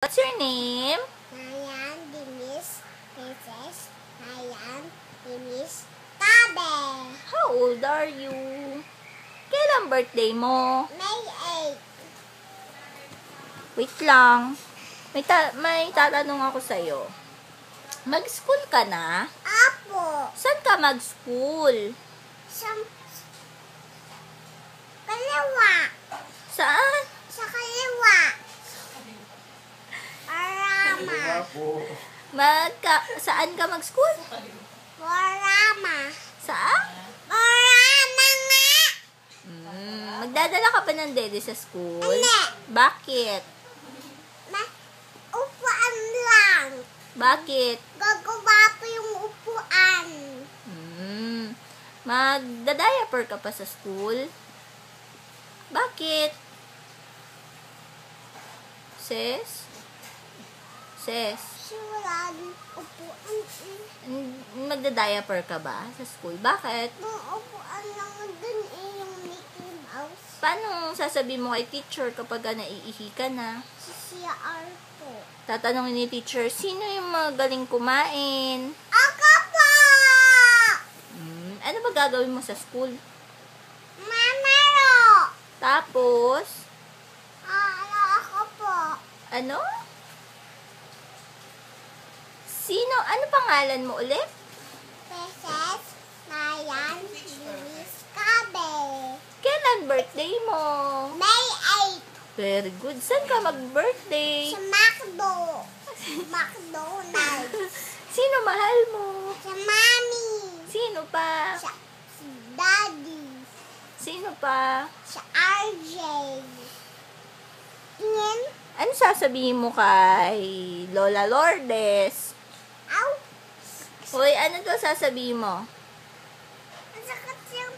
What's your name? Nayan Denise Princess. Nayan Denise Tabe. How old are you? Kailan birthday mo? May 8. Wait lang. May tatanong ako sa'yo. Mag-school ka na? Apo. Saan ka mag-school? Kaliwa. Saan? Sa kaliwa. Warama. Saan ka mag-school? Warama. Saan? Warama nga. Magdadala ka pa ng dede sa school? Hindi. Bakit? Upuan lang. Bakit? Gagawa pa yung upuan. Magda-diaper ka pa sa school? Bakit? Sis? Sulan. Upuan. Magda-diaper ka ba sa school? Bakit? Yung upuan lang dun yung Mickey Mouse. Paano sasabihin mo kay teacher kapag naiihi ka na? Si CR po. Tatanungin ni teacher, sino yung magaling kumain? Ako po! Ano ba gagawin mo sa school? Mamaro! Tapos, Ako po. ano? Ano pangalan mo ulit? Princess Nayan Denise Tabe. Kailan birthday mo? May 8. Very good. Saan ka mag-birthday? Sa McDonald's. Sino mahal mo? Sa Mami. Sino pa? Sa Daddy. Sino pa? Sa RJ. Tingin. Ano sasabihin mo kay Lola Lourdes? Ow! Hoy, ano daw sasabihin mo? Ang sakit yung